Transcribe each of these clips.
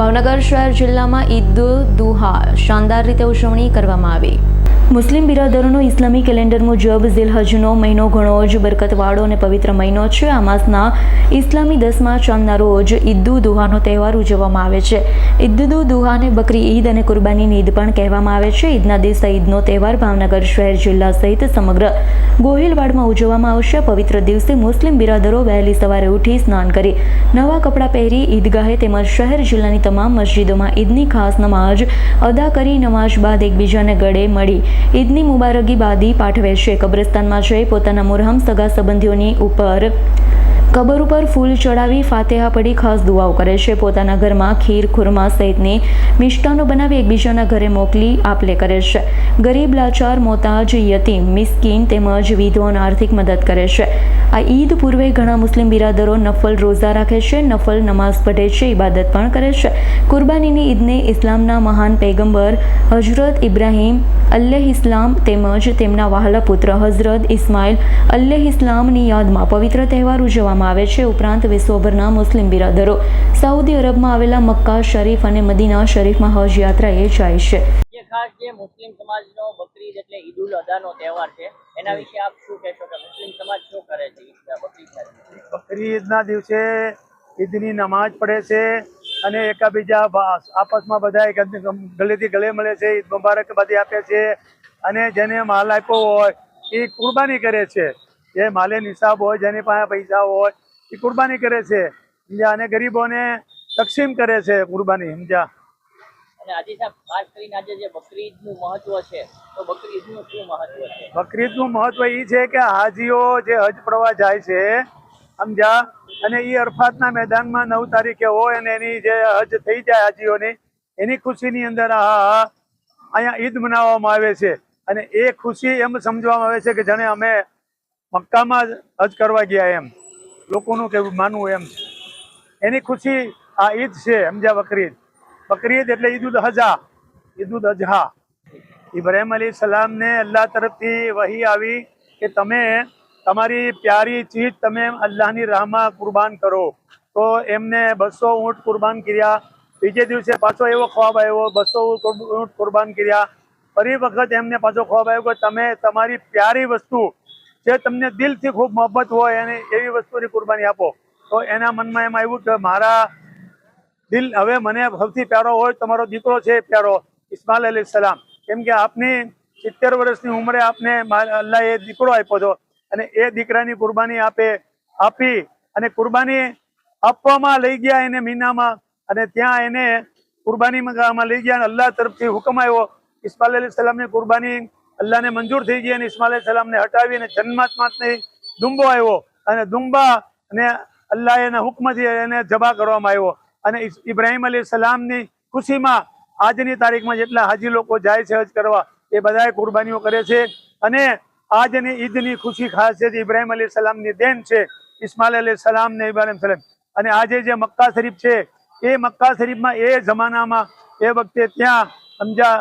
ભાવનગર શહેર જિલ્લામાં ઈદ દુહા શાનદાર રીતે ઉજવણી કરવામાં આવી। મુસ્લિમ બિરાદરોનો ઇસ્લામી કેલેન્ડર મુજબ ઝિલહજનો મહિનો ઘણો જ બરકતવાળો અને પવિત્ર મહિનો છે। આ માસના ઇસ્લામી 10મા ચાંદના રોજ ઈદ દુહાનો તહેવાર ઉજવવામાં આવે છે। ઈદ દુહાને બકરી ઈદ અને કુરબાનીની ઈદ પણ કહેવામાં આવે છે। ઈદના દિવસે ઈદનો તહેવાર ભાવનગર શહેર જિલ્લા સહિત સમગ્ર ગોહિલવાડમાં ઉજવવામાં આવશે। પવિત્ર દિવસે મુસ્લિમ બિરાદરો વહેલી સવારે ઉઠી સ્નાન કરી નવા કપડાં પહેરી ઈદગાહે તેમજ શહેર જિલ્લાની તમામ મસ્જિદોમાં ઈદની ખાસ નમાઝ અદા કરી નમાઝ બાદ એકબીજાને ગળે મળી ઈદની મુબારકીબાદી પાઠવે છે। કબ્રસ્તાનમાં જઈ પોતાના મુરહમ સગા સંબંધીઓની કબર ઉપર ફૂલ ચડાવી ફાતિહા પઢી ખાસ દુઆઓ કરે છે। પોતાના ઘરમાં ખીર ખુરમા સહિતની મિષ્ટાનો બનાવી એકબીજાના ઘરે મોકલી આપલે કરે છે। ગરીબ લાચાર મોતાજ યતીમ મિસ્કીન તેમજ વિધવાઓને આર્થિક મદદ કરે છે। આ ઈદ પૂર્વે ઘણા મુસ્લિમ બિરાદરો નફલ રોઝા રાખે છે, નફલ નમાઝ પઢે છે, ઇબાદત પણ કરે છે। કુરબાનીની ઈદને ઇસ્લામના મહાન પૈગંબર હજરત ઇબ્રાહીમ અલ્લેહિસ્લામ તેમજ તેમના વહાલા પુત્ર હઝરત ઇસ્માઇલ અલ્લેહિસ્લામની યાદમાં પવિત્ર તહેવાર ઉજવવામાં આવે છે। ઉપરાંત વિશ્વભરના મુસ્લિમ બિરાદરો સાઉદી અરબમાં આવેલા મક્કા શરીફ અને મદીના શરીફમાં હજ યાત્રાએ જાય છે। જે ખાસ જે મુસ્લિમ સમાજનો બકરી ઈદ એટલે ઈદ ઉલ અધાનો તહેવાર છે, એના વિશે આપ શું કહેશો કે મુસ્લિમ સમાજ શું કરે છે? બકરી ઈદના દિવસે ઈદની નમાજ પડે છે અને એકબીજા આપસમાં બધા ગલેથી ગલે મળે છે, ઈદ મુબારકબાદી આપે છે અને જેને માલ આપ્યો હોય એ કુરબાની કરે છે। જે માલે નિસાબ હોય, જેની પાસે પૈસા હોય એ કુરબાની કરે છે સમજ્યા, અને ગરીબોને તકસીમ કરે છે કુરબાની સમજ્યા। અને આજે સાહેબ ખાસ કરીને આજે જે બકરી ઈદનું મહત્વ છે, તો બકરી ઈદનું શું મહત્વ છે? બકરી ઈદનું મહત્વ એ છે કે હાજીઓ જે હજ પડવા જાય છે સમજ્યા, અને એ અરફાતના મેદાનમાં 9 તારીખે હોય અને એની જે હજ થઈ જાય હાજીઓની, એની ખુશીની અંદર અહીંયા ઈદ મનાવવામાં આવે છે। અને એ ખુશી એમ સમજવામાં આવે છે કે જાણે અમે મક્કામાં હજ કરવા ગયા એમ, લોકોનું કેવું માનવું એમ, એની ખુશી આ ઈદ છે સમજ્યા। બકરી ઈદ એટલે ઈદ ઉલ અઝહા। ઇબ્રાહીમ અલી સલામને અલ્લાહ તરફથી વહી આવી કે તમે તમારી પ્યારી ચીજ તમે અલ્લાહની રાહમાં કુરબાન કરો, તો એમને 200 ઊંટ કુરબાન કર્યા। બીજે દિવસે પાછો એવો ખ્વાબ આવ્યો, 200 ઊંટ કુરબાન કર્યા। ફરી વખત એમને પાછો ખ્વાબ આવ્યો કે તમે તમારી પ્યારી વસ્તુ જે તમને દિલથી ખૂબ મોહબ્બત હોય અને એવી વસ્તુની કુરબાની આપો। તો એના મનમાં એમ આવ્યું કે મારા દિલ હવે મને સૌથી પ્યારો હોય તમારો દીકરો છે પ્યારો ઇસ્માઇલ અલૈહિસ્સલામ, કેમ કે આપની 70 વર્ષની ઉંમરે આપને અલ્લાહે દીકરો આપ્યો હતો અને એ દીકરાની કુરબાની આપી અને કુરબાની આપવામાં લઈ ગયા એને મીનામાં, અને ત્યાં એને કુરબાનીમાં લઈ ગયા અને અલ્લાહ તરફથી હુકમ આવ્યો ઇસ્માઇલ અલૈહિસ્સલામની કુરબાની અલ્લાહને મંજૂર થઈ ગઈ અને ઇસ્માઇલ અલૈહિસ્સલામને હટાવી અને જન્માત્માને દુંબો આવ્યો અને દુંબા અને અલ્લાહ એના હુકમથી એને જબા કરવામાં આવ્યો। અને ઇબ્રાહીમ અલૈહિસ્સલામની ખુશીમાં આજની તારીખમાં જેટલા હાજી લોકો જાય છે હજ કરવા એ બધાએ કુરબાનીઓ કરે છે અને આજની ઈદની ખુશી ખાસ છે ઇબ્રાહીમ અલૈહિસ્સલામની દેન છે ઇસ્માઇલ અલૈહિસ્સલામ ને ઇબ્રાહીમ સલામ। અને આજે જે મક્કા શરીફ છે એ મક્કા શરીફમાં એ જમાનામાં એ વખતે ત્યાં સમજ્યા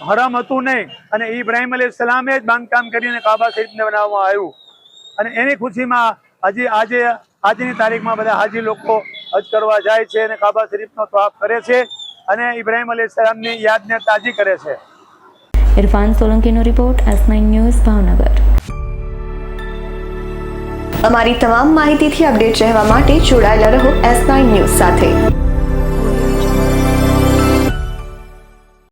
હરામ હતું નહીં અને ઇબ્રાહીમ અલૈહિસ્સલામે જ બાંધકામ કરીને કાબા શરીફને બનાવવામાં આવ્યું અને એની ખુશીમાં આજની તારીખમાં બધા હાજી લોકો હજ કરવા જાય છે અને કાબા શરીફનો તવાફ કરે છે અને ઇબ્રાહીમ અલૈહિસ્સલામની યાદને તાજી કરે છે। ઇરફાન સોલંકીનો રિપોર્ટ, S9 ન્યૂઝ, ભાવનગર। અમારી તમામ માહિતીથી અપડેટ રહેવા માટે જોડાયેલા રહો S9 ન્યૂઝ સાથે।